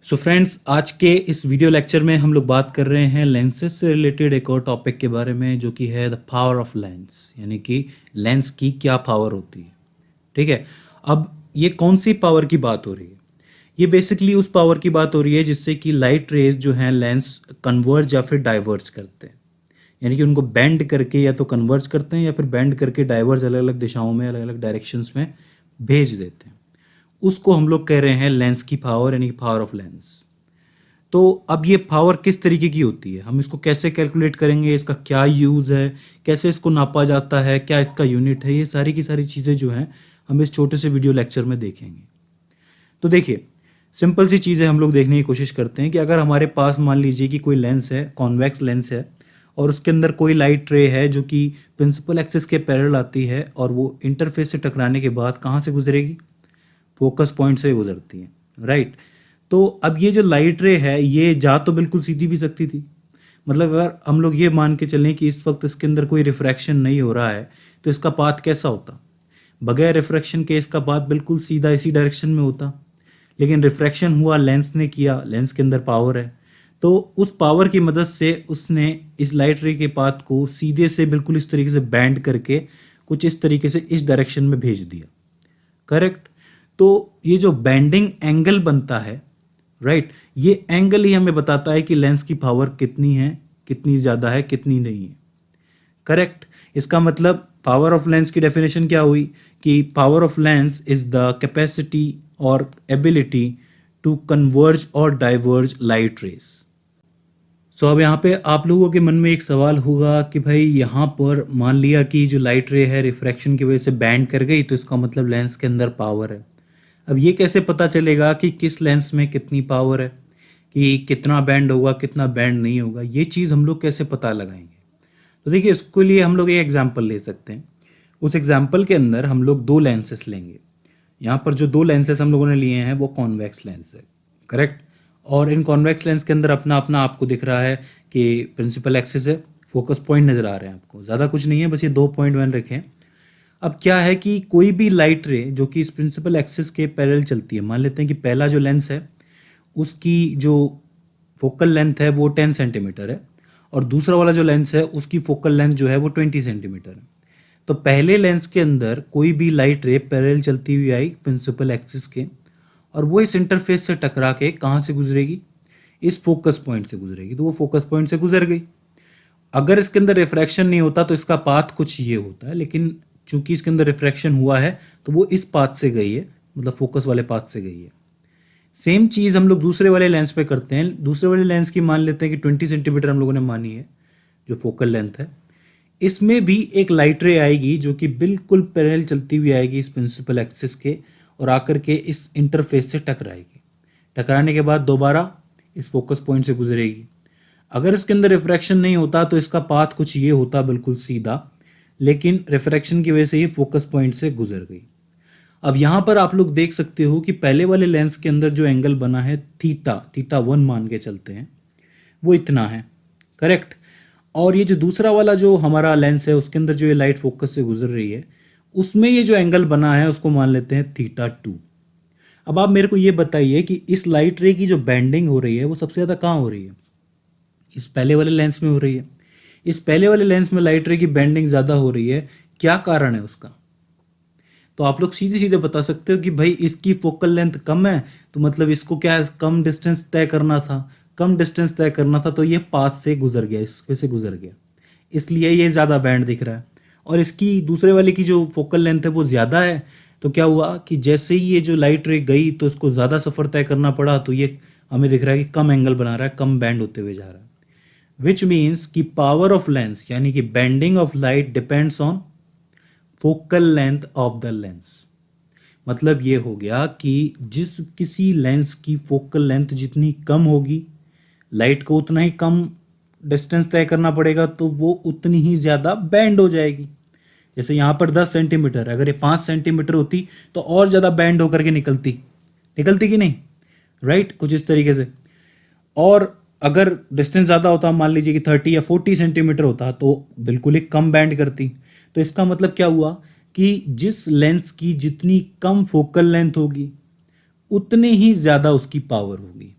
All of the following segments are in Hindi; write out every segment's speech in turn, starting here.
सो फ्रेंड्स, आज के इस वीडियो लेक्चर में हम लोग बात कर रहे हैं लेंसेज से रिलेटेड एक और टॉपिक के बारे में, जो कि है द पावर ऑफ लेंस, यानी कि लेंस की क्या पावर होती है। ठीक है। अब ये कौन सी पावर की बात हो रही है? ये बेसिकली उस पावर की बात हो रही है जिससे कि लाइट रेज जो हैं लेंस कन्वर्ज या फिर डाइवर्ज करते हैं, यानी कि उनको बेंड करके या तो कन्वर्ज करते हैं या फिर बेंड करके डाइवर्ज अलग अलग दिशाओं में, अलग अलग डायरेक्शंस में भेज देते हैं। उसको हम लोग कह रहे हैं लेंस की पावर, यानी कि पावर ऑफ लेंस। तो अब ये पावर किस तरीके की होती है, हम इसको कैसे कैलकुलेट करेंगे, इसका क्या यूज़ है, कैसे इसको नापा जाता है, क्या इसका यूनिट है, ये सारी की सारी चीज़ें जो हैं हम इस छोटे से वीडियो लेक्चर में देखेंगे। तो देखिए, सिंपल सी चीज़ें हम लोग देखने की कोशिश करते हैं कि अगर हमारे पास मान लीजिए कि कोई लेंस है, कॉन्वेक्स लेंस है, और उसके अंदर कोई लाइट रे है जो कि प्रिंसिपल एक्सिस के पैरेलल आती है, और वो इंटरफेस से टकराने के बाद कहाँ से गुजरेगी? फोकस पॉइंट से गुजरती है, राइट। तो अब ये जो लाइट रे है, ये जा तो बिल्कुल सीधी भी सकती थी। मतलब अगर हम लोग ये मान के चलें कि इस वक्त इसके अंदर कोई रिफ्रैक्शन नहीं हो रहा है, तो इसका पाथ कैसा होता? बगैर रिफ्रैक्शन के इसका पाथ बिल्कुल सीधा इसी डायरेक्शन में होता। लेकिन रिफ्रैक्शन हुआ, लेंस ने किया, लेंस के अंदर पावर है, तो उस पावर की मदद से उसने इस लाइट रे के पाथ को सीधे से बिल्कुल इस तरीके से बैंड करके कुछ इस तरीके से इस डायरेक्शन में भेज दिया। करेक्ट। तो ये जो बेंडिंग एंगल बनता है, राइट, ये एंगल ही हमें बताता है कि लेंस की पावर कितनी है, कितनी ज़्यादा है, कितनी नहीं है। करेक्ट। इसका मतलब पावर ऑफ लेंस की डेफिनेशन क्या हुई कि power of lens is the capacity और एबिलिटी टू कन्वर्ज और डाइवर्ज लाइट रेज। सो अब यहाँ पे आप लोगों के मन में एक सवाल होगा कि भाई यहाँ पर मान लिया कि जो लाइट रे है रिफ्रैक्शन की वजह से बैंड कर गई, तो इसका मतलब लेंस के अंदर पावर है। अब ये कैसे पता चलेगा कि किस लेंस में कितनी पावर है, कि कितना बैंड होगा, कितना बैंड नहीं होगा? ये चीज़ हम लोग कैसे पता लगाएंगे? तो देखिए, इसके लिए हम लोग एक एग्जाम्पल ले सकते हैं। उस एग्जाम्पल के अंदर हम लोग दो लेंसेस लेंगे। यहाँ पर जो दो लेंसेस हम लोगों ने लिए हैं वो कॉन्वेक्स लेंस है, करेक्ट। और इन कॉन्वेक्स लेंस के अंदर अपना अपना आपको दिख रहा है कि प्रिंसिपल एक्सिस है, फोकस पॉइंट नज़र आ रहे हैं आपको, ज़्यादा कुछ नहीं है, बस ये 2 पॉइंट मैंने रखे हैं। अब क्या है कि कोई भी लाइट रे जो कि इस प्रिंसिपल एक्सिस के पैरेलल चलती है, मान लेते हैं कि पहला जो लेंस है उसकी जो फोकल लेंथ है वो 10 सेंटीमीटर है, और दूसरा वाला जो लेंस है उसकी फोकल लेंथ जो है वो 20 सेंटीमीटर है। तो पहले लेंस के अंदर कोई भी लाइट रे पैरेलल चलती हुई आई प्रिंसिपल एक्सिस के, और वो इस इंटरफेस से टकरा के कहाँ से गुजरेगी? इस फोकस पॉइंट से गुजरेगी। तो वो फोकस पॉइंट से गुजर गई। अगर इसके अंदर रिफ्रैक्शन नहीं होता तो इसका पाथ कुछ ये होता है, लेकिन चूंकि इसके अंदर रिफ्रैक्शन हुआ है तो वो इस पाथ से गई है, मतलब फोकस वाले पाथ से गई है। सेम चीज़ हम लोग दूसरे वाले लेंस पे करते हैं। दूसरे वाले लेंस की मान लेते हैं कि 20 सेंटीमीटर हम लोगों ने मानी है जो फोकल लेंथ है। इसमें भी एक लाइट रे आएगी जो कि बिल्कुल पैरेलल चलती हुई आएगी इस प्रिंसिपल एक्सिस के, और आकर के इस इंटरफेस से टकराएगी। टकराने के बाद दोबारा इस फोकस पॉइंट से गुजरेगी। अगर इसके अंदर रिफ्रैक्शन नहीं होता तो इसका पाथ कुछ ये होता, बिल्कुल सीधा, लेकिन रिफ्रैक्शन की वजह से ये फोकस पॉइंट से गुजर गई। अब यहाँ पर आप लोग देख सकते हो कि पहले वाले लेंस के अंदर जो एंगल बना है थीटा 1 मान के चलते हैं, वो इतना है, करेक्ट। और ये जो दूसरा वाला जो हमारा लेंस है उसके अंदर जो ये लाइट फोकस से गुजर रही है, उसमें ये जो एंगल बना है उसको मान लेते हैं थीटा 2। अब आप मेरे को ये बताइए कि इस लाइट रे की जो बेंडिंग हो रही है वो सबसे ज़्यादा कहाँ हो रही है? इस पहले वाले लेंस में हो रही है। इस पहले वाले लेंस में लाइट रे की बेंडिंग ज़्यादा हो रही है। क्या कारण है उसका? तो आप लोग सीधे सीधे बता सकते हो कि भाई इसकी फोकल लेंथ कम है, तो मतलब इसको क्या है, कम डिस्टेंस तय करना था। कम डिस्टेंस तय करना था तो ये पास से गुजर गया, इसमें से गुजर गया, इसलिए ये ज़्यादा बैंड दिख रहा है। और इसकी दूसरे वाले की जो फोकल लेंथ है वो ज़्यादा है, तो क्या हुआ कि जैसे ही ये जो लाइट रे गई तो इसको ज़्यादा सफ़र तय करना पड़ा, तो ये हमें दिख रहा है कि कम एंगल बना रहा है, कम बैंड होते हुए जा रहा है। विच मीन्स कि पावर ऑफ लेंस यानी कि bending of light depends on focal length of the lens. मतलब ये हो गया कि जिस किसी लेंस की फोकल लेंथ जितनी कम होगी, लाइट को उतना ही कम डिस्टेंस तय करना पड़ेगा, तो वो उतनी ही ज़्यादा बैंड हो जाएगी। जैसे यहाँ पर 10 सेंटीमीटर, अगर ये 5 सेंटीमीटर होती तो और ज़्यादा बैंड होकर के निकलती कि नहीं, राइट, कुछ इस तरीके से। और अगर डिस्टेंस ज़्यादा होता, मान लीजिए कि 30 या 40 सेंटीमीटर होता, तो बिल्कुल ही कम बैंड करती। तो इसका मतलब क्या हुआ कि जिस लेंस की जितनी कम फोकल लेंथ होगी उतनी ही ज़्यादा उसकी पावर होगी।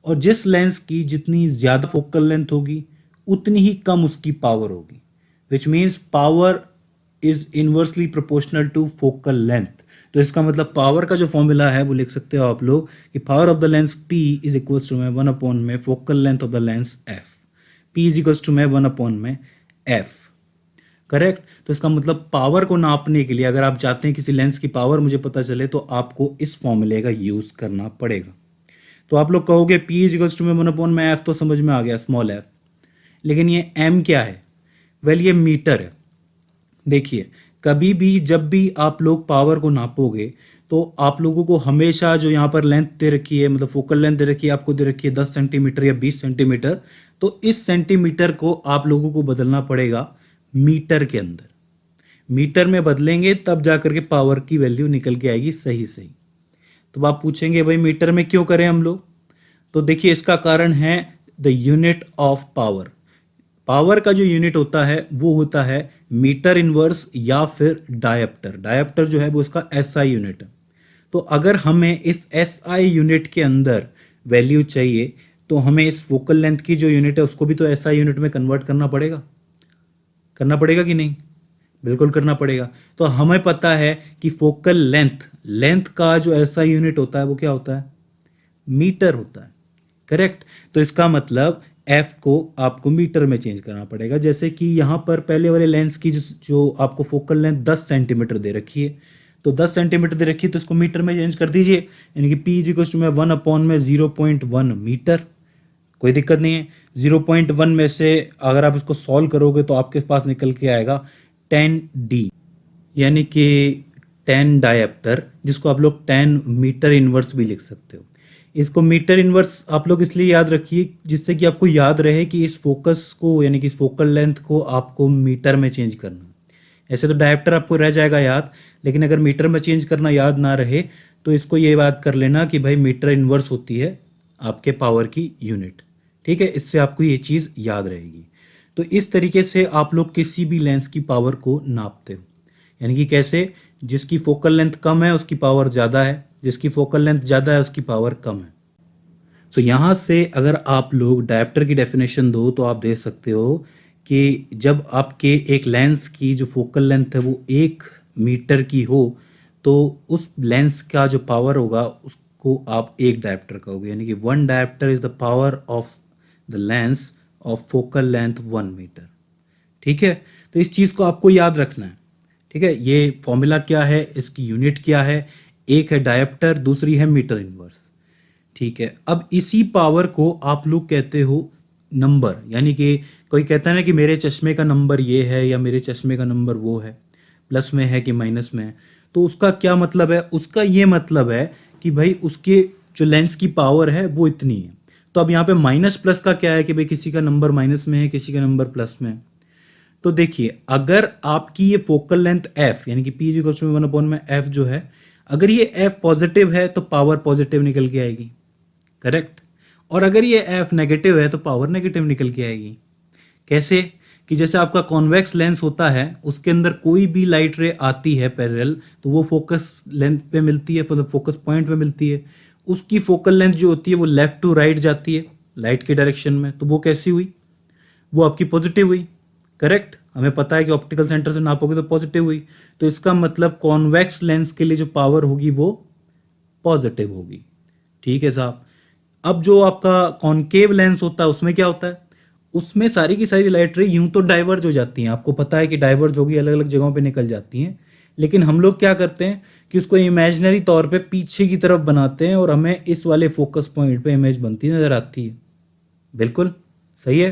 और जिस लेंस की जितनी ज़्यादा फोकल लेंथ होगी उतनी ही कम उसकी पावर होगी, which means power is inversely proportional to focal length. तो इसका मतलब पावर का जो फॉर्मूला है वो लिख सकते हो आप लोग कि power of the lens P is equals to में 1 में focal length of the lens F। P is equals to में 1 में F। करेक्ट। तो इसका मतलब पावर को नापने के लिए अगर आप चाहते हैं किसी लेंस की पावर मुझे पता चले तो आपको इस फॉर्मूले का यूज़ करना पड़ेगा। तो आप लोग कहोगे P इज इक्वल्स टू में 1 में F, तो समझ में आ गया स्मॉल f। लेकिन ये M क्या है? वेल ये मीटर है। देखिए कभी भी जब भी आप लोग पावर को नापोगे तो आप लोगों को हमेशा जो यहाँ पर लेंथ दे रखी है, मतलब फोकल लेंथ दे रखी है, आपको दे रखी है 10 सेंटीमीटर या 20 सेंटीमीटर, तो इस सेंटीमीटर को आप लोगों को बदलना पड़ेगा मीटर के अंदर। मीटर में बदलेंगे तब जाकर के पावर की वैल्यू निकल के आएगी सही सही। तो आप पूछेंगे भाई मीटर में क्यों करें हम लोग? तो देखिए इसका कारण है the unit of power. Power का जो यूनिट होता है वो होता है मीटर इनवर्स या फिर डायप्टर। डायप्टर जो है वो इसका एसआई यूनिट है। तो अगर हमें इस एसआई यूनिट के अंदर वैल्यू चाहिए तो हमें इस फोकल लेंथ की जो यूनिट है उसको भी तो एसआई यूनिट में कन्वर्ट करना पड़ेगा। करना पड़ेगा कि नहीं? बिल्कुल करना पड़ेगा। तो हमें पता है कि फोकल लेंथ का जो एसआई यूनिट होता है वो क्या होता है? मीटर होता है। करेक्ट। तो इसका मतलब एफ को आपको मीटर में चेंज करना पड़ेगा। जैसे कि यहाँ पर पहले वाले लेंस की जो आपको फोकल लेंथ 10 सेंटीमीटर दे रखी है, तो 10 सेंटीमीटर दे रखी है तो इसको मीटर में चेंज कर दीजिए, यानी कि P इज इक्वल टू में 1/0.1 मीटर। कोई दिक्कत नहीं है। 0.1 में से अगर आप इसको सॉल्व करोगे तो आपके पास निकल के आएगा 10D, यानी कि 10 डायप्टर, जिसको आप लोग 10 मीटर इनवर्स भी लिख सकते हो। इसको मीटर इनवर्स आप लोग इसलिए याद रखिए जिससे कि आपको याद रहे कि इस फोकस को यानी कि इस फोकल लेंथ को आपको मीटर में चेंज करना। ऐसे तो डायप्टर आपको रह जाएगा याद, लेकिन अगर मीटर में चेंज करना याद ना रहे तो इसको ये बात कर लेना कि भाई मीटर इनवर्स होती है आपके पावर की यूनिट। ठीक है, इससे आपको ये चीज़ याद रहेगी। तो इस तरीके से आप लोग किसी भी लेंस की पावर को नापते हो, यानी कि कैसे? जिसकी फोकल लेंथ कम है उसकी पावर ज़्यादा है, जिसकी फोकल लेंथ ज़्यादा है उसकी पावर कम है। तो यहाँ से अगर आप लोग डायप्टर की डेफिनेशन दो तो आप दे सकते हो कि जब आपके एक लेंस की जो फोकल लेंथ है वो 1 मीटर की हो तो उस लेंस का जो पावर होगा उसको आप 1 डायप्टर कहोगे, यानी कि 1 dioptre is the power of the lens of focal length 1 metre. ठीक है, तो इस चीज़ को आपको याद रखना है। ठीक है, ये फॉर्मूला क्या है, इसकी यूनिट क्या है? एक है डायप्टर, दूसरी है मीटर इनवर्स। ठीक है, अब इसी पावर को आप लोग कहते हो नंबर, यानी कि कोई कहता है ना कि मेरे चश्मे का नंबर ये है या मेरे चश्मे का नंबर वो है, प्लस में है कि माइनस में है। तो उसका क्या मतलब है? उसका ये मतलब है कि भाई उसके जो लेंस की पावर है वो इतनी है। तो अब यहाँ पे माइनस प्लस का क्या है कि भाई किसी का नंबर माइनस में है, किसी का नंबर प्लस में है। तो देखिए अगर आपकी ये फोकल लेंथ f यानी कि P इज इक्वल टू 1 में f जो है, अगर ये f पॉजिटिव है तो पावर पॉजिटिव निकल के आएगी। करेक्ट। और अगर ये f नेगेटिव है तो पावर नेगेटिव निकल के आएगी। कैसे? कि जैसे आपका कॉन्वेक्स लेंस होता है उसके अंदर कोई भी लाइट रे आती है पैरेलल तो वो फोकस लेंथ पे मिलती है, मतलब फोकस पॉइंट पे मिलती है। उसकी फोकल लेंथ जो होती है वो लेफ्ट टू राइट जाती है लाइट के डायरेक्शन में, तो वो कैसी हुई? वो आपकी पॉजिटिव हुई। करेक्ट। हमें पता है कि ऑप्टिकल सेंटर से नापोगे तो पॉजिटिव हुई, तो इसका मतलब कॉन्वेक्स लेंस के लिए जो पावर होगी वो पॉजिटिव होगी। ठीक है साहब। अब जो आपका कॉनकेव लेंस होता है उसमें क्या होता है? उसमें सारी की सारी लाइट रे यूं तो डाइवर्ज हो जाती हैं, आपको पता है कि डाइवर्ज होगी, अलग अलग जगहों पे निकल जाती हैं, लेकिन हम लोग क्या करते हैं कि उसको इमेजिनरी तौर पे पीछे की तरफ बनाते हैं और हमें इस वाले फोकस पॉइंट पे इमेज बनती नजर आती है। बिल्कुल सही है।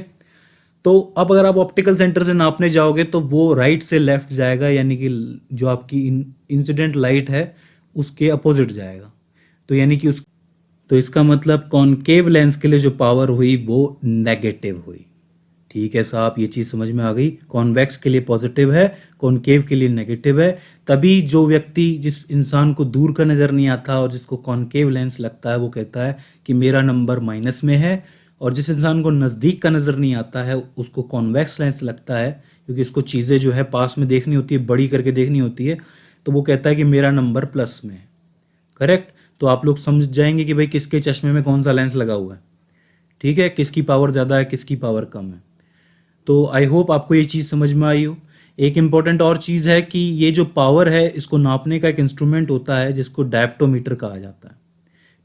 तो अब अगर आप ऑप्टिकल सेंटर से नापने जाओगे तो वो राइट से लेफ्ट जाएगा, यानी कि जो आपकी इंसिडेंट लाइट है उसके अपोजिट जाएगा। तो यानी कि तो इसका मतलब कॉनकेव लेंस के लिए जो पावर हुई वो नेगेटिव हुई। ठीक है साहब, ये चीज़ समझ में आ गई। कॉन्वेक्स के लिए पॉजिटिव है, कॉनकेव के लिए नेगेटिव है। तभी जो व्यक्ति, जिस इंसान को दूर का नज़र नहीं आता और जिसको कॉनकेव लेंस लगता है वो कहता है कि मेरा नंबर माइनस में है, और जिस इंसान को नज़दीक का नज़र नहीं आता है उसको कॉन्वेक्स लेंस लगता है, क्योंकि उसको चीज़ें जो है पास में देखनी होती है, बड़ी करके देखनी होती है, तो वो कहता है कि मेरा नंबर प्लस में है। करेक्ट। तो आप लोग समझ जाएंगे कि भाई किसके चश्मे में कौन सा लेंस लगा हुआ है। ठीक है, किसकी पावर ज़्यादा है, किसकी पावर कम है। तो आई होप आपको ये चीज़ समझ में आई हो। एक इम्पॉर्टेंट और चीज़ है कि ये जो पावर है इसको नापने का एक इंस्ट्रूमेंट होता है जिसको डायप्टोमीटर कहा जाता है।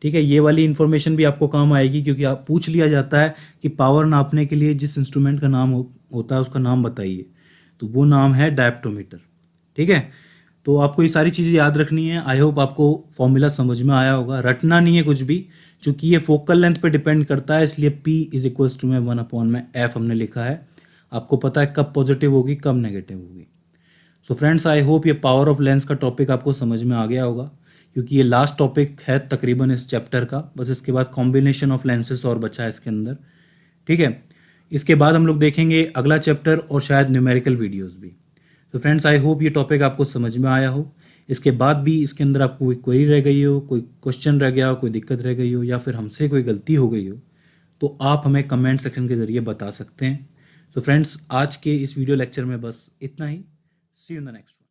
ठीक है, ये वाली इन्फॉर्मेशन भी आपको काम आएगी, क्योंकि आप पूछ लिया जाता है कि पावर नापने के लिए जिस इंस्ट्रूमेंट का नाम होता है उसका नाम बताइए, तो वो नाम है डायप्टोमीटर। ठीक है, तो आपको ये सारी चीज़ें याद रखनी है। आई होप आपको फॉर्मूला समझ में आया होगा। रटना नहीं है कुछ भी, क्योंकि ये फोकल लेंथ पे डिपेंड करता है, इसलिए P इज इक्वल्स टू में 1/f हमने लिखा है। आपको पता है कब पॉजिटिव होगी कब नेगेटिव होगी। सो फ्रेंड्स, आई होप ये पावर ऑफ लेंस का टॉपिक आपको समझ में आ गया होगा, क्योंकि ये लास्ट टॉपिक है तकरीबन इस चैप्टर का। बस इसके बाद कॉम्बिनेशन ऑफ लेंसेज और बचा है इसके अंदर। ठीक है, इसके बाद हम लोग देखेंगे अगला चैप्टर और शायद न्यूमेरिकल वीडियोस भी। तो फ्रेंड्स, आई होप ये टॉपिक आपको समझ में आया हो। इसके बाद भी इसके अंदर आपको कोई क्वेरी रह गई हो, कोई क्वेश्चन रह गया हो, कोई दिक्कत रह गई हो, या फिर हमसे कोई गलती हो गई हो, तो आप हमें कमेंट सेक्शन के ज़रिए बता सकते हैं। तो फ्रेंड्स, आज के इस वीडियो लेक्चर में बस इतना ही। See you in the next one.